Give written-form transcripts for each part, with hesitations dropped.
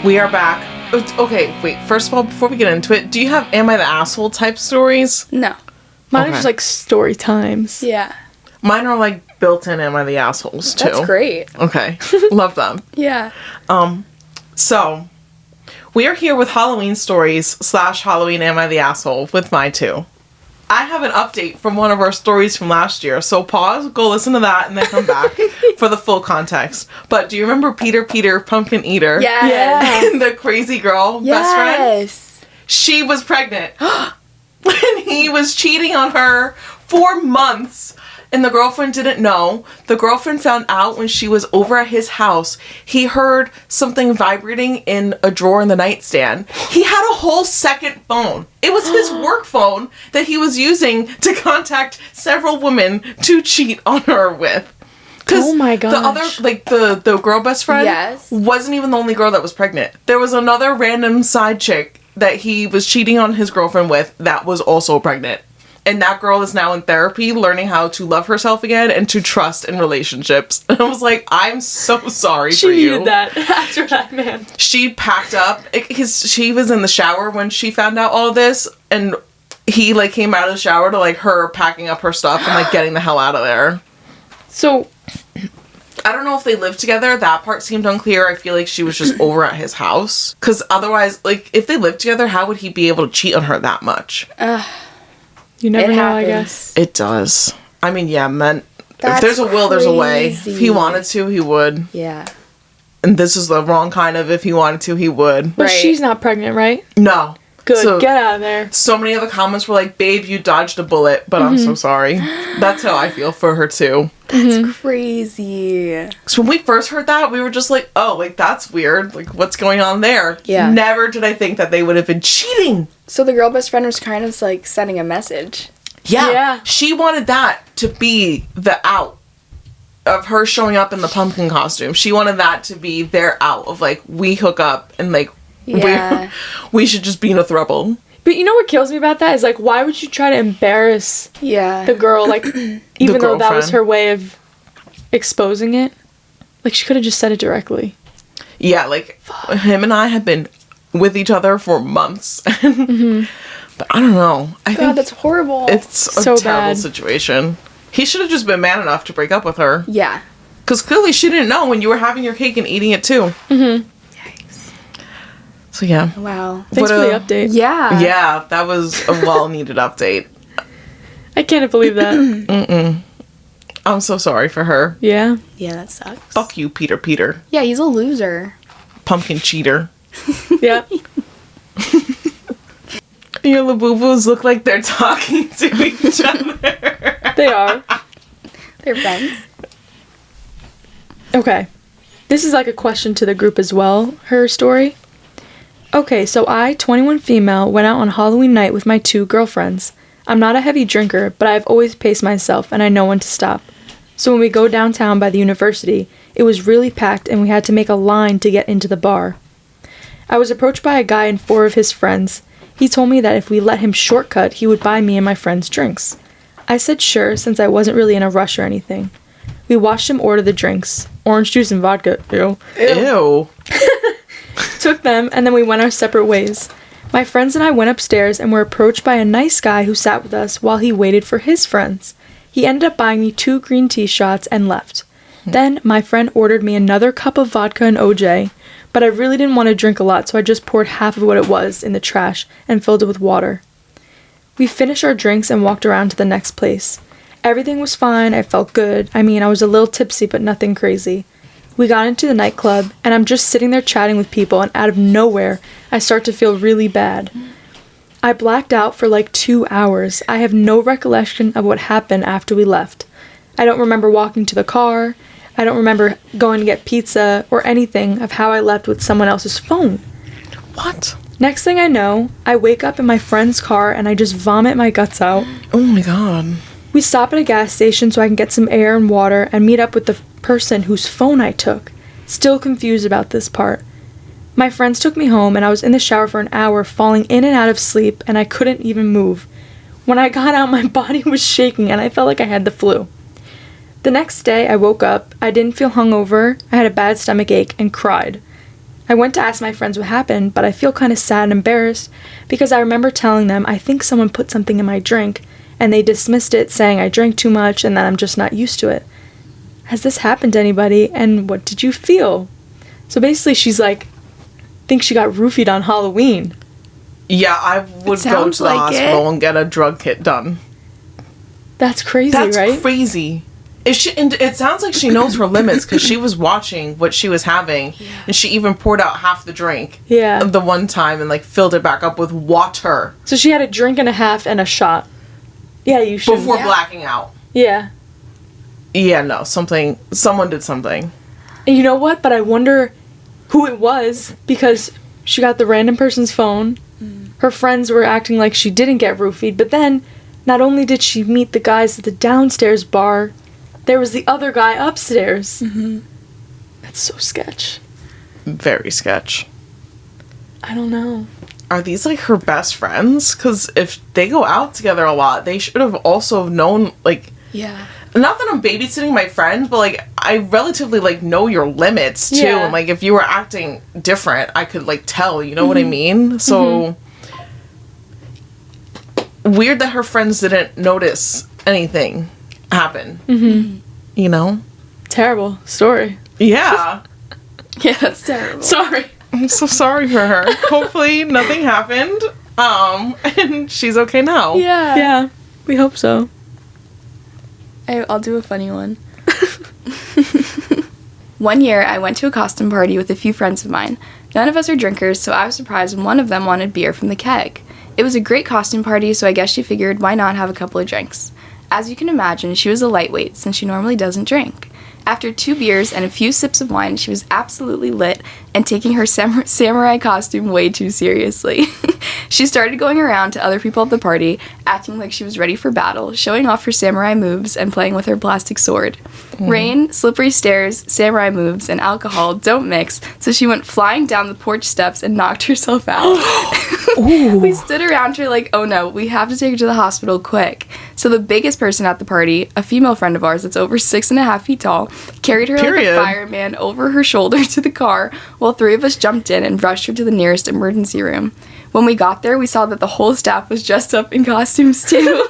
We are back. Okay, wait. First of all, before we get into it, do you have Am I the Asshole type stories? No. Mine are just like story times. Yeah. Mine are like built-in Am I the Assholes too. That's great. Okay. Love them. Yeah. So, we are here with Halloween stories / Halloween Am I the Asshole with my two. I have an update from one of our stories from last year, so pause, go listen to that, and then come back for the full context. But do you remember Peter Pumpkin Eater? Yes. And the crazy girl best friend? Yes. She was pregnant. And he was cheating on her for months. And the girlfriend didn't know. The girlfriend found out when she was over at his house. He heard something vibrating in a drawer in the nightstand. He had a whole second phone. It was his work phone that he was using to contact several women to cheat on her with. Oh my gosh. The other, like, the girl best friend Yes. wasn't even the only girl that was pregnant. There was another random side chick that he was cheating on his girlfriend with that was also pregnant. And that girl is now in therapy, learning how to love herself again and to trust in relationships. And I was like, I'm so sorry for you. She needed that after that, man. She packed up. She was in the shower when she found out all of this. And he, like, came out of the shower to, like, her packing up her stuff and, like, getting the hell out of there. So, I don't know if they lived together. That part seemed unclear. I feel like she was just over at his house. Because otherwise, like, if they lived together, how would he be able to cheat on her that much? you never It know, happens. I guess. It does. I mean, yeah, man. If That's there's a will, there's a way. If he crazy. wanted to, he would. Yeah. And this is the wrong kind of if he wanted to, he would. But Right. she's not pregnant, right? No. Good. So, Get out of there. so many of the comments were like, babe, you dodged a bullet, but I'm so sorry. That's how I feel for her, too. That's crazy. So when we first heard that, we were just like, oh, like, that's weird. Like, what's going on there? Yeah. Never did I think that they would have been cheating. So the girl best friend was kind of like sending a message. Yeah. She wanted that to be the out of her showing up in the pumpkin costume. She wanted that to be their out of, like, we hook up and, like, Yeah. we should just be in a throuple. But you know what kills me about that is, like, why would you try to embarrass Yeah. the girl, like, even though that was girlfriend. her way of exposing it? Like, she could have just said it directly. Yeah, like, him and I have been with each other for months. But I don't know. I God, think that's horrible. it's a so terrible bad. situation. He should have just been man enough to break up with her. Yeah. Because clearly she didn't know when you were having your cake and eating it too. Yikes. So yeah. Wow. Thanks for the update. Yeah. Yeah, that was a well-needed update. I can't believe that. I'm so sorry for her. Yeah. Yeah, that sucks. Fuck you, Peter. Yeah, he's a loser. Pumpkin cheater. Yeah. Your Labubu's look like they're talking to each other. They are. They're friends. Okay. This is like a question to the group as well, her story. Okay, so I, 21 female, went out on Halloween night with my 2 girlfriends. I'm not a heavy drinker, but I've always paced myself and I know when to stop. So when we go downtown by the university, it was really packed and we had to make a line to get into the bar. I was approached by a guy and 4 of his friends. He told me that if we let him shortcut, he would buy me and my friends drinks. I said sure, since I wasn't really in a rush or anything. We watched him order the drinks. Orange juice and vodka. Ew. Ew. Took them, and then we went our separate ways. My friends and I went upstairs and were approached by a nice guy who sat with us while he waited for his friends. He ended up buying me 2 green tea shots and left. Then my friend ordered me another cup of vodka and OJ, but I really didn't want to drink a lot, so I just poured half of what it was in the trash and filled it with water. We finished our drinks and walked around to the next place. Everything was fine, I felt good. I mean, I was a little tipsy, but nothing crazy. We got into the nightclub, and I'm just sitting there chatting with people, and out of nowhere, I start to feel really bad. I blacked out for like 2 hours. I have no recollection of what happened after we left. I don't remember walking to the car. I don't remember going to get pizza or anything of how I left with someone else's phone. What? Next thing I know, I wake up in my friend's car and I just vomit my guts out. Oh my god. We stop at a gas station so I can get some air and water and meet up with the person whose phone I took. Still confused about this part. My friends took me home and I was in the shower for an hour falling in and out of sleep and I couldn't even move. When I got out, my body was shaking and I felt like I had the flu. The next day, I woke up, I didn't feel hungover, I had a bad stomach ache, and cried. I went to ask my friends what happened, but I feel kind of sad and embarrassed because I remember telling them I think someone put something in my drink, and they dismissed it, saying I drank too much and that I'm just not used to it. Has this happened to anybody, and what did you feel? So basically she's like, thinks she got roofied on Halloween. Yeah, I would go to the hospital and get a drug kit done. That's crazy, That's right? crazy. And it sounds like she knows her limits because she was watching what she was having, and she even poured out half the drink. Yeah. The one time and like filled it back up with water. So she had a drink and a half and a shot. Yeah, you should. Before blacking out. Yeah. Yeah, no, someone did something. And you know what? But I wonder who it was because she got the random person's phone. Her friends were acting like she didn't get roofied, but then not only did she meet the guys at the downstairs bar, there was the other guy upstairs. Mm-hmm. That's so sketch. Very sketch. I don't know. Are these like her best friends? Because if they go out together a lot, they should have also known, like... Yeah. Not that I'm babysitting my friend, but like I relatively like know your limits too. Yeah. And like if you were acting different, I could like tell, you know what I mean? So weird that her friends didn't notice anything happen. Mm-hmm. You know? Terrible story. Yeah. Yeah, that's terrible. Sorry. I'm so sorry for her. Hopefully nothing happened. And she's okay now. Yeah. Yeah. We hope so. I'll do a funny one. One year, I went to a costume party with a few friends of mine. None of us are drinkers, so I was surprised when one of them wanted beer from the keg. It was a great costume party, so I guess she figured why not have a couple of drinks. As you can imagine, she was a lightweight since she normally doesn't drink. After 2 beers and a few sips of wine, she was absolutely lit and taking her samurai costume way too seriously. She started going around to other people at the party, acting like she was ready for battle, showing off her samurai moves and playing with her plastic sword. Rain, slippery stairs, samurai moves, and alcohol don't mix, so she went flying down the porch steps and knocked herself out. We stood around her like, oh no, we have to take her to the hospital quick. So the biggest person at the party, a female friend of ours that's over 6.5 feet tall, carried her like a fireman over her shoulder to the car, while 3 of us jumped in and rushed her to the nearest emergency room. When we got there, we saw that the whole staff was dressed up in costumes too.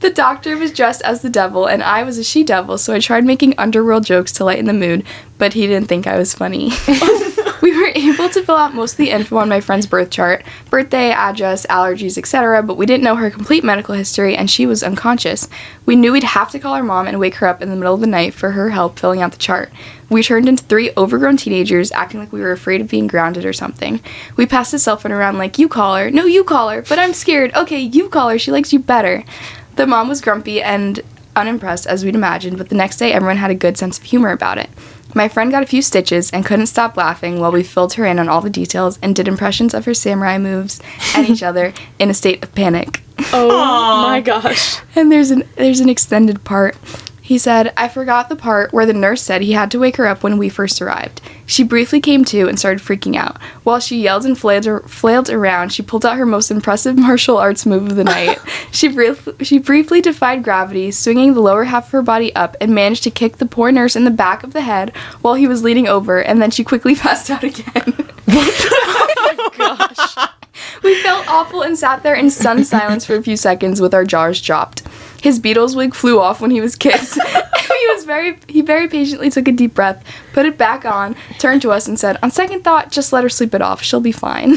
The doctor was dressed as the devil, and I was a she-devil, so I tried making underworld jokes to lighten the mood, but he didn't think I was funny. We were able to fill out most of the info on my friend's birth chart, birthday, address, allergies, etc., but we didn't know her complete medical history, and she was unconscious. We knew we'd have to call her mom and wake her up in the middle of the night for her help filling out the chart. We turned into 3 overgrown teenagers, acting like we were afraid of being grounded or something. We passed the cell phone around like, you call her. No, you call her. But I'm scared. Okay, you call her. She likes you better. The mom was grumpy and unimpressed, as we'd imagined, but the next day everyone had a good sense of humor about it. My friend got a few stitches and couldn't stop laughing while we filled her in on all the details and did impressions of her samurai moves and each other in a state of panic. Oh my gosh. And there's an extended part. He said, I forgot the part where the nurse said he had to wake her up when we first arrived. She briefly came to and started freaking out. While she yelled and flailed around, she pulled out her most impressive martial arts move of the night. She briefly defied gravity, swinging the lower half of her body up, and managed to kick the poor nurse in the back of the head while he was leaning over, and then she quickly passed out again. Oh my gosh. We felt awful and sat there in stunned silence for a few seconds with our jaws dropped. His Beatles wig flew off when he was kissed. He very patiently took a deep breath, put it back on, turned to us and said, on second thought, just let her sleep it off. She'll be fine.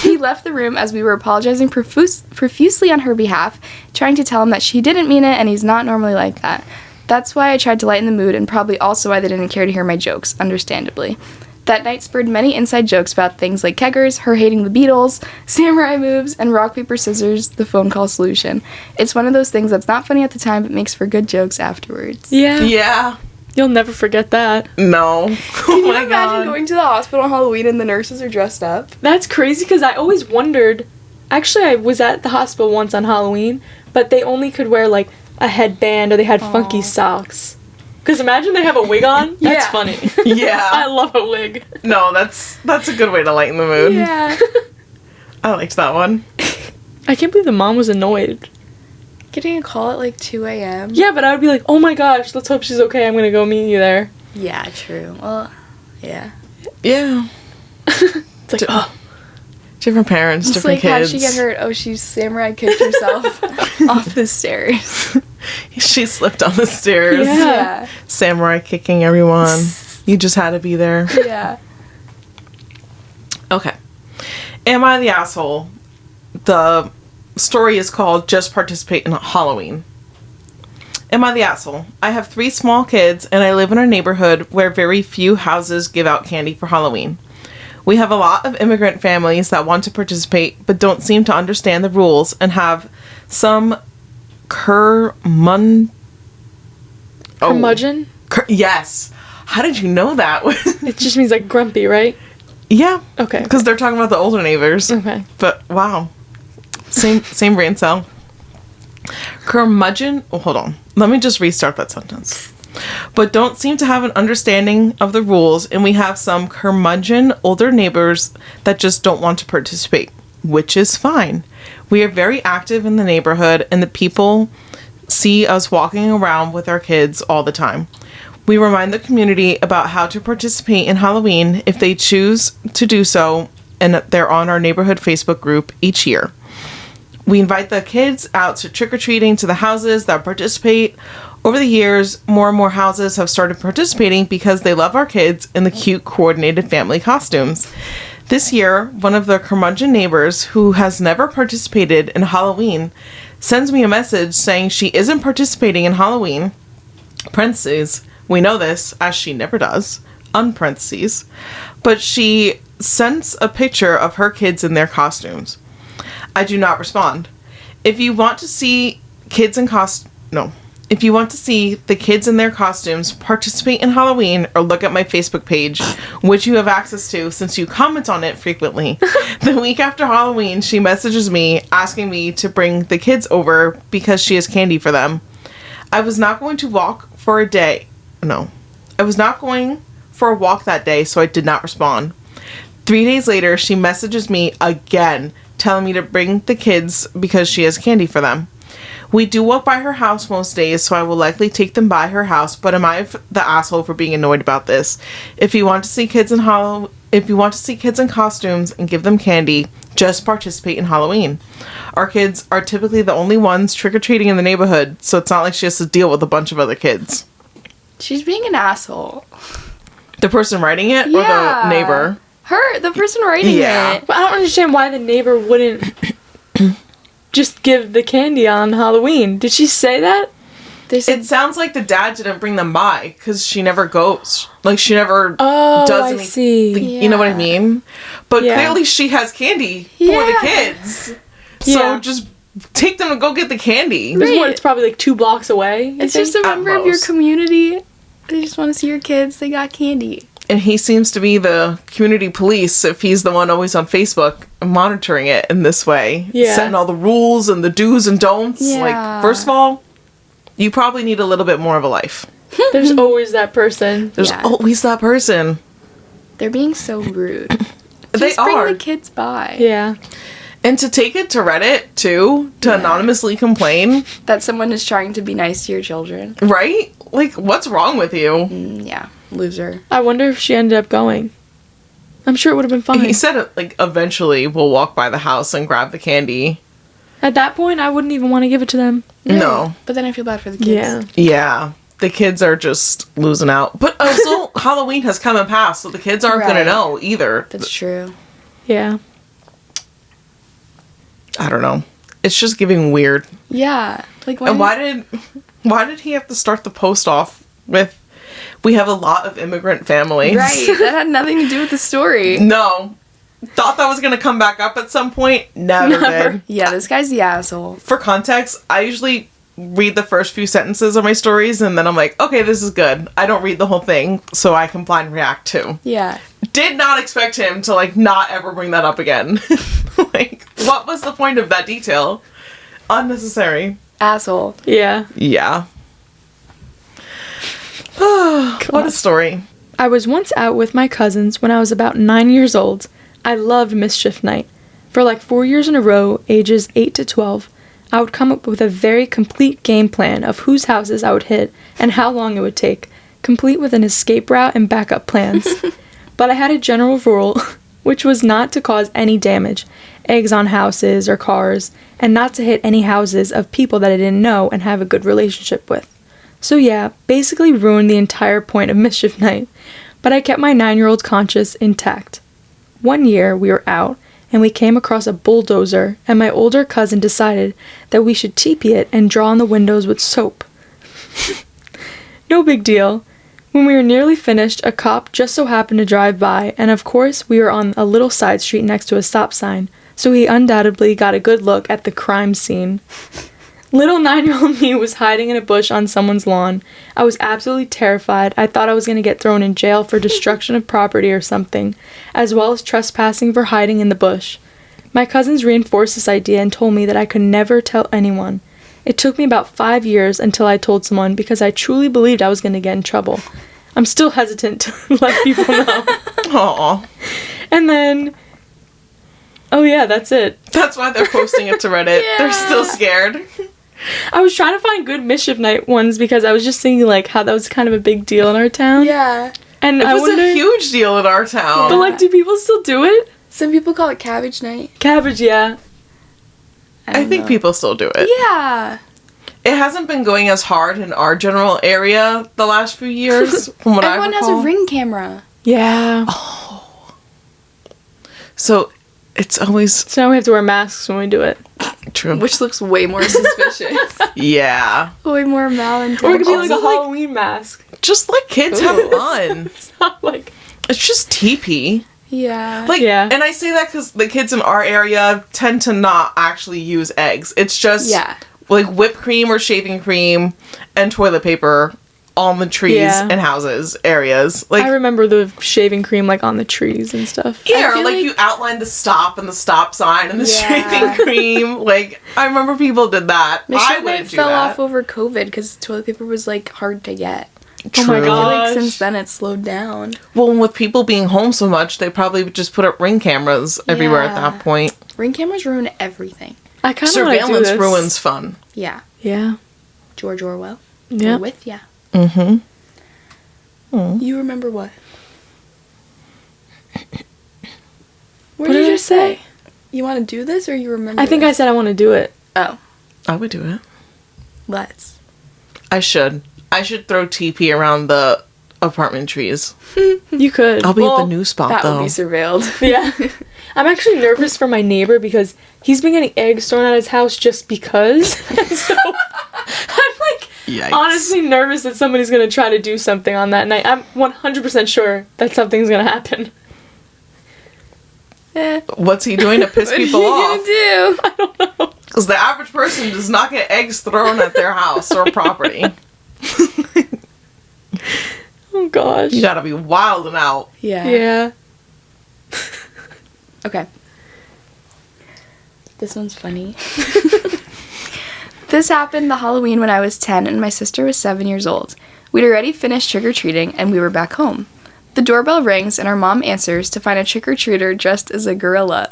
He left the room as we were apologizing profusely on her behalf, trying to tell him that she didn't mean it and he's not normally like that. That's why I tried to lighten the mood and probably also why they didn't care to hear my jokes, understandably. That night spurred many inside jokes about things like keggers, her hating the Beatles, samurai moves, and rock, paper, scissors, the phone call solution. It's one of those things that's not funny at the time, but makes for good jokes afterwards. Yeah. Yeah. You'll never forget that. No. Can you imagine going to the hospital on Halloween and the nurses are dressed up? That's crazy because I always wondered. Actually, I was at the hospital once on Halloween, but they only could wear like a headband or they had funky socks. Because imagine they have a wig on. That's funny. Yeah. I love a wig. No, that's a good way to lighten the mood. Yeah. I liked that one. I can't believe the mom was annoyed. Getting a call at like 2 a.m. Yeah, but I would be like, oh my gosh, let's hope she's okay. I'm going to go meet you there. Yeah, true. Well, yeah. Yeah. It's like, oh. Different parents, It's different like, kids. how did she get hurt? Oh, she samurai kicked herself off the stairs. She slipped on the stairs. Yeah. Samurai kicking everyone. You just had to be there. Yeah. Okay. Am I the asshole? The story is called Just Participate in Halloween. Am I the asshole? I have 3 small kids and I live in a neighborhood where very few houses give out candy for Halloween. We have a lot of immigrant families that want to participate but don't seem to understand the rules and have some Curmudgeon? Yes. How did you know that? It just means like grumpy, right? Yeah. Okay. Because they're talking about the older neighbors. Okay. But wow. Same brain cell. Curmudgeon. Oh, hold on. Let me just restart that sentence. But don't seem to have an understanding of the rules, and we have some curmudgeon older neighbors that just don't want to participate, which is fine. We are very active in the neighborhood, and the people see us walking around with our kids all the time. We remind the community about how to participate in Halloween if they choose to do so, and they're on our neighborhood Facebook group each year. We invite the kids out to trick-or-treating to the houses that participate. Over the years, more and more houses have started participating because they love our kids in the cute, coordinated family costumes. This year, one of the curmudgeon neighbors who has never participated in Halloween sends me a message saying she isn't participating in Halloween. Parentheses. We know this, as she never does. Unparentheses. But she sends a picture of her kids in their costumes. I do not respond. If you want to see If you want to see the kids in their costumes participate in Halloween or look at my Facebook page, which you have access to since you comment on it frequently, the week after Halloween, she messages me asking me to bring the kids over because she has candy for them. I was not going to walk for a day. No. I was not going for a walk that day, so I did not respond. 3 days later, she messages me again, telling me to bring the kids because she has candy for them. We do walk by her house most days, so I will likely take them by her house, but am I the asshole for being annoyed about this? If you want to see kids in costumes and give them candy, just participate in Halloween. Our kids are typically the only ones trick-or-treating in the neighborhood, so it's not like she has to deal with a bunch of other kids. She's being an asshole. The person writing it or the neighbor? The person writing it. But I don't understand why the neighbor wouldn't just give the candy on Halloween. Did she say that? They said, It sounds like the dad didn't bring them by because she never goes. Like, she never does does I see. You know what I Yeah. mean? But Yeah. clearly she has candy for the Yeah. kids. So Yeah. just take them to go get the candy. There's it's probably like 2 blocks away. it's just a At member of your most. community. They just want to see your kids. They got candy. And he seems to be the community police if he's the one always on Facebook monitoring it in this way. Yeah. Setting all the rules and the do's and don'ts. Yeah. Like, first of all, you probably need a little bit more of a life. There's always that person. There's Yeah. always that person. They're being so rude. They Just bring are. the kids by. Yeah. And to take it to Reddit, too, to anonymously complain, That someone is trying to be nice to your children. right? Like, what's wrong with you? Yeah. Loser. I wonder if she ended up going. I'm sure it would have been fine. He said, like, eventually we'll walk by the house and grab the candy. At that point, I wouldn't even want to give it to them. No. But then I feel bad for the kids. Yeah. Yeah. The kids are just losing out. But also, Halloween has come and passed, so the kids aren't going to Right. know either. That's true. Yeah. I don't know. It's just giving weird. Yeah. Like, And why did he have to start the post off with, we have a lot of immigrant families? Right. That had nothing to do with the story. No. Thought that was going to come back up at some point. Never did. Yeah, this guy's the asshole. For context, I usually read the first few sentences of my stories and then I'm like, okay, this is good. I don't read the whole thing, so I can blind react too. Yeah. Did not expect him to, like, not ever bring that up again. Like, what was the point of that detail? Unnecessary. Asshole. Yeah. Yeah. What a story. I was once out with my cousins when I was about 9 years old. I loved Mischief Night. For like 4 years in a row, ages 8 to 12, I would come up with a very complete game plan of whose houses I would hit and how long it would take, complete with an escape route and backup plans. But I had a general rule. which was not to cause any damage, eggs on houses or cars, and not to hit any houses of people that I didn't know and have a good relationship with. So yeah, basically ruined the entire point of Mischief Night, but I kept my 9-year-old conscience intact. One year we were out, and we came across a bulldozer, and my older cousin decided that we should teepee it and draw on the windows with soap. No big deal. When we were nearly finished, a cop just so happened to drive by, and of course we were on a little side street next to a stop sign, so he undoubtedly got a good look at the crime scene. Little 9-year-old me was hiding in a bush on someone's lawn. I was absolutely terrified. I thought I was going to get thrown in jail for destruction of property or something, as well as trespassing for hiding in the bush. My cousins reinforced this idea and told me that I could never tell anyone. It took me about 5 years until I told someone because I truly believed I was going to get in trouble. I'm still hesitant to let people know. Aw. And then... oh yeah, that's it. That's why they're posting it to Reddit. Yeah. They're still scared. I was trying to find good Mischief Night ones because I was just thinking, like, how that was kind of a big deal in our town. Yeah. And It I was wonder... a huge deal in our town. but, like, do people still do it? Some people call it Cabbage Night. Cabbage, yeah. I don't think know. people still do it. Yeah. It hasn't been going as hard in our general area the last few years, from what I Everyone has recall. a Ring camera. Yeah. So it's always So now we have to wear masks when we do it. true. Which looks way more suspicious. Yeah. Way more malintent. Or it could be like a Also, like- Halloween mask. Just let kids have Ooh. fun. It's not like... It's just teepee. Yeah. Like, Yeah. and I say that because the kids in our area tend to not actually use eggs. It's just Yeah. like whipped cream or shaving cream and toilet paper on the trees Yeah. and houses areas. Like, I remember the shaving cream, like, on the trees and stuff. yeah, I or feel like like- you outline the stop and the stop sign and the Yeah. shaving cream. Like, I remember people did that. I Mischief Night wouldn't do fell that. off over COVID because toilet paper was like hard to get. Oh my True. God. I feel like Gosh. since then it's slowed down. Well, with people being home so much, they probably would just put up Ring cameras everywhere at Yeah. that point. Ring cameras ruin everything. I kind of want to do Surveillance this. ruins fun. Yeah. Yeah. George Orwell. Yeah. We're with ya. Mm-hmm. You remember what? What did did I you say? say? You want to do this or you remember I think I this? said I want to do it. Oh, I would do it. let's. I should. I should throw TP around the apartment trees. You could. I'll be at Well, the new spot That though. would be surveilled. Yeah. I'm actually nervous for my neighbor because he's been getting eggs thrown at his house just because. And so I'm like Yikes. honestly nervous that somebody's going to try to do something on that night. I'm 100% sure that something's going to happen. What's he doing to piss What are you people gonna off? do? I don't know. Because the average person does not get eggs thrown at their house or property. Oh gosh. You gotta be wild and out. Yeah. Yeah. Okay. This one's funny. This happened the Halloween when I was 10 and my sister was 7 years old. We'd already finished trick-or-treating and we were back home. The doorbell rings and our mom answers to find a trick-or-treater dressed as a gorilla.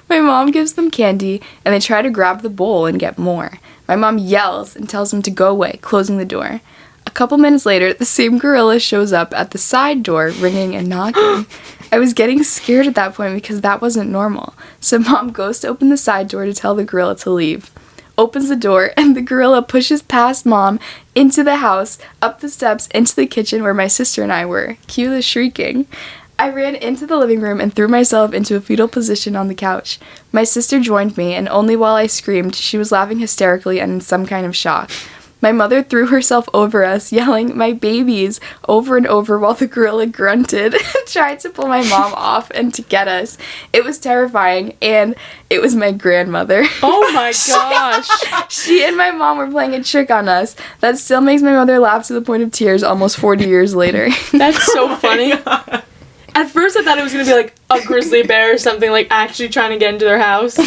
My mom gives them candy and they try to grab the bowl and get more. My mom yells and tells them to go away, closing the door. A couple minutes later, the same gorilla shows up at the side door, ringing and knocking. I was getting scared at that point because that wasn't normal. So mom goes to open the side door to tell the gorilla to leave. Opens the door, and the gorilla pushes past mom into the house, up the steps, into the kitchen where my sister and I were. Cue the shrieking. I ran into the living room and threw myself into a fetal position on the couch. My sister joined me, and only while I screamed, she was laughing hysterically and in some kind of shock. My mother threw herself over us, yelling, "My babies," over and over while the gorilla grunted and tried to pull my mom off and to get us. It was terrifying, and it was my grandmother. Oh my gosh. She and my mom were playing a trick on us. That still makes my mother laugh to the point of tears almost 40 years later. That's so funny. At first I thought it was going to be like a grizzly bear or something, like actually trying to get into their house.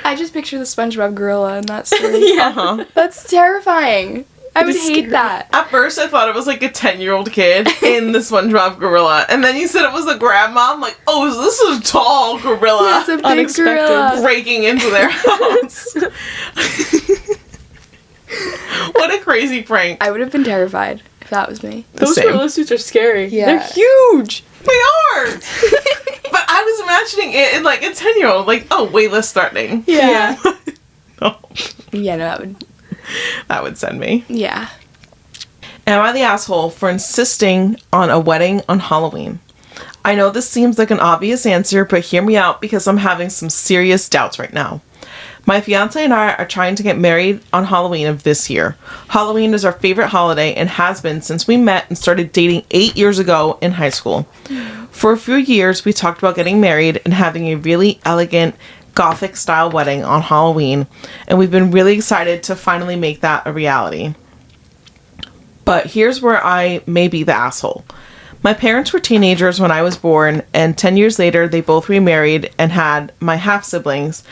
I just picture the SpongeBob gorilla in that story. Yeah. Uh-huh. That's terrifying. I would is hate scary. that. At first, I thought it was like a 10-year-old kid in the SpongeBob gorilla. And then you said it was a grandma. I'm like, oh, is this a tall gorilla It's a big Unexpected. gorilla. breaking into their house? What a crazy prank. I would have been terrified if that was me. Those Same. gorilla suits are scary. Yeah. They're huge. They are! But I was imagining it in like a 10-year-old, like, oh, way less threatening. Yeah. No, Yeah, no, that would send me. yeah. Am I the asshole for insisting on a wedding on Halloween? I know this seems like an obvious answer, but hear me out because I'm having some serious doubts right now. My fiance and I are trying to get married on Halloween of this year. Halloween is our favorite holiday and has been since we met and started dating 8 years ago in high school. For a few years, we talked about getting married and having a really elegant Gothic style wedding on Halloween, and we've been really excited to finally make that a reality. But here's where I may be the asshole. My parents were teenagers when I was born, and 10 years later, they both remarried and had my half-siblings.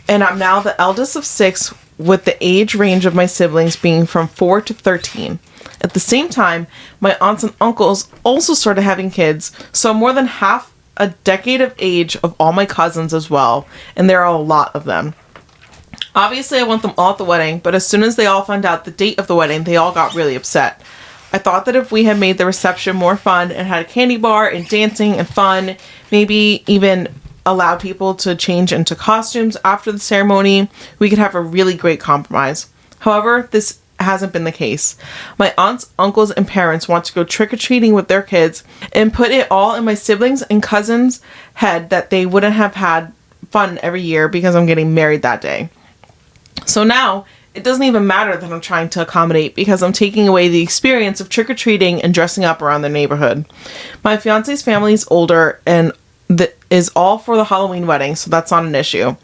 And I'm now the eldest of 6, with the age range of my siblings being from 4 to 13. At the same time, my aunts and uncles also started having kids, so I'm more than half a decade of age of all my cousins as well, and there are a lot of them. Obviously, I want them all at the wedding, but as soon as they all found out the date of the wedding, they all got really upset. I thought that if we had made the reception more fun and had a candy bar and dancing and fun, maybe even allowed people to change into costumes after the ceremony, we could have a really great compromise. However, this hasn't been the case. My aunts, uncles, and parents want to go trick-or-treating with their kids and put it all in my siblings and cousins' head that they wouldn't have had fun every year because I'm getting married that day. So now, it doesn't even matter that I'm trying to accommodate because I'm taking away the experience of trick-or-treating and dressing up around the neighborhood. My fiance's family is older and is all for the Halloween wedding, so that's not an issue.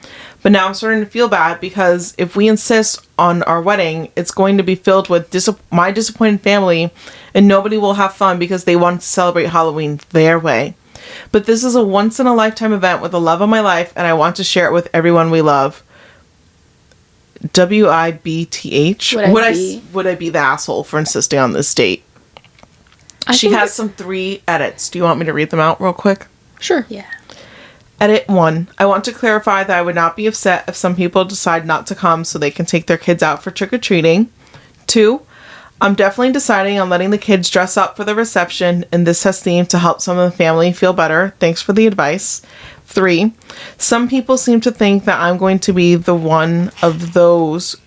But now I'm starting to feel bad because if we insist on our wedding, it's going to be filled with my disappointed family, and nobody will have fun because they want to celebrate Halloween their way. But this is a once-in-a-lifetime event with the love of my life, and I want to share it with everyone we love. WIBTH. Would I be the asshole for insisting on this date? She has some 3 edits. Do you want me to read them out real quick? Sure. Yeah. Edit 1. I want to clarify that I would not be upset if some people decide not to come so they can take their kids out for trick-or-treating. 2. I'm definitely deciding on letting the kids dress up for the reception, and this has seemed to help some of the family feel better. Thanks for the advice. 3. Some people seem to think that I'm going to be the one of those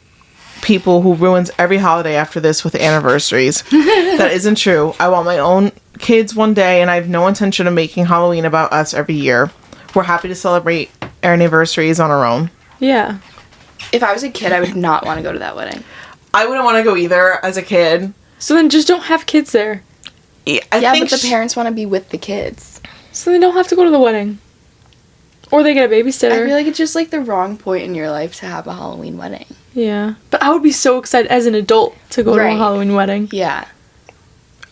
people who ruins every holiday after this with anniversaries. That isn't true. I want my own kids one day, and I have no intention of making Halloween about us every year. We're happy to celebrate our anniversaries on our own. Yeah. If I was a kid, I would not want to go to that wedding. I wouldn't want to go either as a kid. So then just don't have kids there. I think but the parents want to be with the kids. So they don't have to go to the wedding. Or they get a babysitter. I feel like it's just like the wrong point in your life to have a Halloween wedding. Yeah. But I would be so excited as an adult to go to a Halloween wedding. Yeah.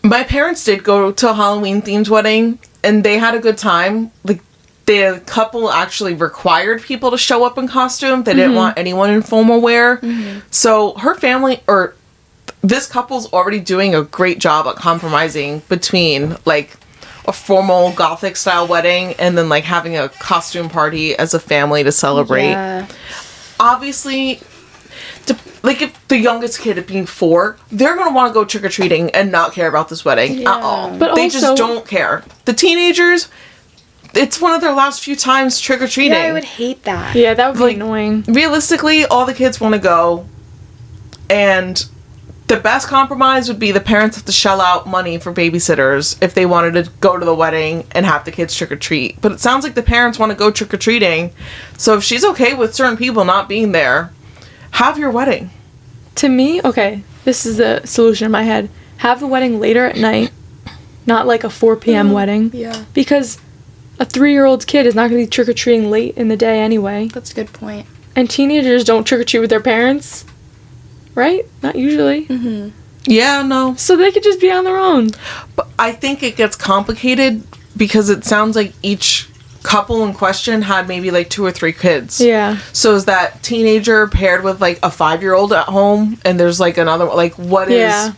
My parents did go to a Halloween themed wedding, and they had a good time. Like, the couple actually required people to show up in costume. They didn't want anyone in formal wear. So her family, or this couple's already doing a great job at compromising between, like, a formal Gothic style wedding and then, like, having a costume party as a family to celebrate. Yeah. Obviously, like, if the youngest kid being 4, they're going to want to go trick-or-treating and not care about this wedding at all. But they also, just don't care. The teenagers, it's one of their last few times trick-or-treating. Yeah, I would hate that. Yeah, that would be annoying. Realistically, all the kids want to go, and the best compromise would be the parents have to shell out money for babysitters if they wanted to go to the wedding and have the kids trick-or-treat. But it sounds like the parents want to go trick-or-treating, so if she's okay with certain people not being there, have your wedding. To me, okay, this is the solution in my head. Have the wedding later at night, not like a 4 p.m. wedding. Yeah. Because a 3-year-old kid is not going to be trick-or-treating late in the day anyway. That's a good point. And teenagers don't trick-or-treat with their parents. Right? Not usually. Yeah, no. So they could just be on their own. But I think it gets complicated because it sounds like each couple in question had maybe like 2 or 3 kids. Yeah. So is that teenager paired with like a 5-year-old at home, and there's like another, like, what is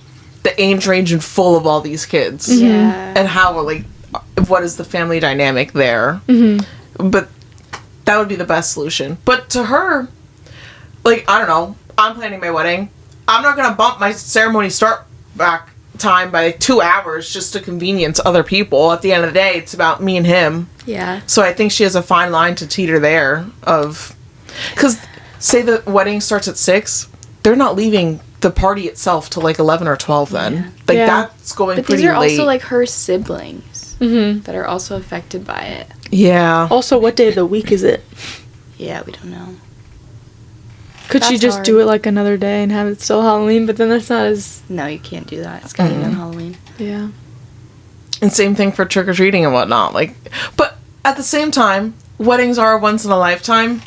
the age range and full of all these kids? Yeah. And how, like, what is the family dynamic there? But that would be the best solution. But to her, like, I don't know, I'm planning my wedding. I'm not going to bump my ceremony start back time by 2 hours just to convenience other people. At the end of the day, it's about me and him. Yeah. So I think she has a fine line to teeter there of... Because say the wedding starts at 6, they're not leaving the party itself till like 11 or 12 then. Yeah. Like, Yeah. that's going But pretty these are late. also, like, her siblings that are also affected by it. Yeah. Also, what day of the week is it? Yeah, we don't know. Could she That's just hard. do it like another day and have it still Halloween? But then that's not as... No, you can't do that. It's gotta be on Halloween. Yeah. And same thing for trick-or-treating and whatnot. Like, but at the same time, weddings are once in a lifetime.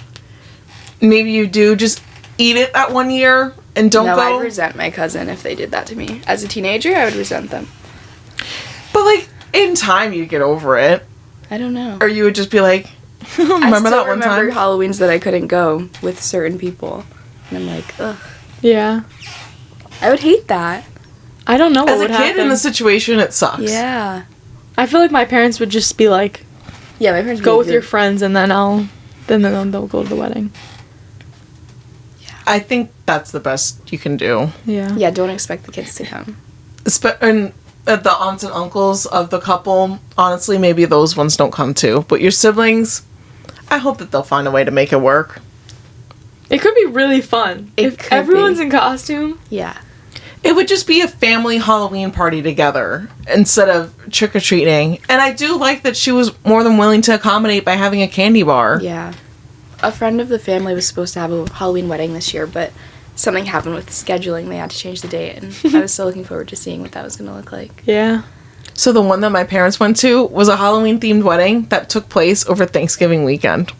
Maybe you do just eat it that 1 year and don't No, go. I'd resent my cousin if they did that to me. As a teenager, I would resent them. But like, in time you'd get over it. I don't know. Or you would just be like, I remember still that one remember time? Halloweens that I couldn't go with certain people. And I'm like, ugh. Yeah. I would hate that. I don't know what As a would kid happen. in the situation, it sucks. Yeah. I feel like my parents would just be like, Yeah, my parents would go be with like, your friends and then they'll go to the wedding. I think that's the best you can do. Yeah. Yeah, don't expect the kids to come. And the aunts and uncles of the couple, honestly, maybe those ones don't come too. But your siblings, I hope that they'll find a way to make it work. It could be really fun. It if could everyone's be. in costume. Yeah. It would just be a family Halloween party together instead of trick-or-treating. And I do like that she was more than willing to accommodate by having a candy bar. Yeah. A friend of the family was supposed to have a Halloween wedding this year, but something happened with scheduling. They had to change the date, and I was so looking forward to seeing what that was going to look like. Yeah. So the one that my parents went to was a Halloween-themed wedding that took place over Thanksgiving weekend.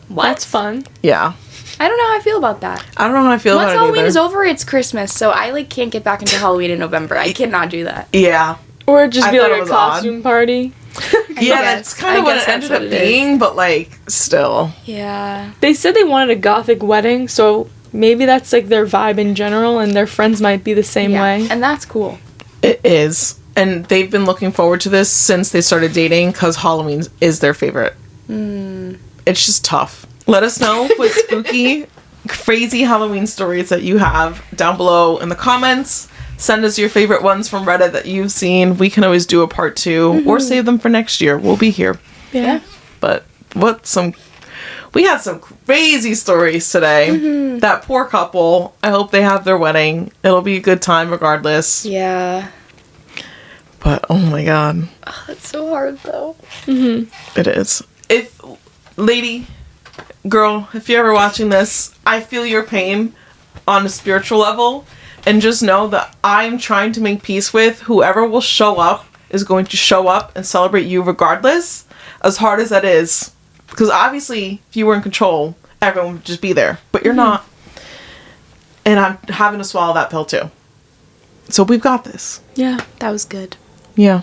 What? That's fun. Yeah. I don't know how I feel about that. I don't know how I feel Once about Halloween it either. is over, it's Christmas, so I can't get back into Halloween in November. I cannot do that. Yeah. Or just I be thought like it a was odd. costume party. Yeah, guess- that's kind of I what guess it that's ended what up it is. being, but like, still. Yeah. They said they wanted a gothic wedding, so maybe that's like their vibe in general, and their friends might be the same Yeah. way. And that's cool. It is. And they've been looking forward to this since they started dating because Halloween is their favorite. It's just tough. Let us know what spooky, crazy Halloween stories that you have down below in the comments. Send us your favorite ones from Reddit that you've seen. We can always do a part 2 or save them for next year. We'll be here. Yeah. But we had some crazy stories today. That poor couple. I hope they have their wedding. It'll be a good time regardless. Yeah. But oh my god, That's so hard, though. it is. If lady, girl, if you're ever watching this, I feel your pain on a spiritual level, and just know that I'm trying to make peace with whoever will show up is going to show up and celebrate you regardless, as hard as that is. Because obviously, if you were in control, everyone would just be there. But you're not. And I'm having to swallow that pill too. So we've got this. Yeah. That was good. Yeah.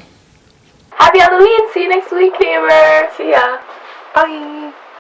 Happy Halloween! See you next week, neighbor! See ya! Bye.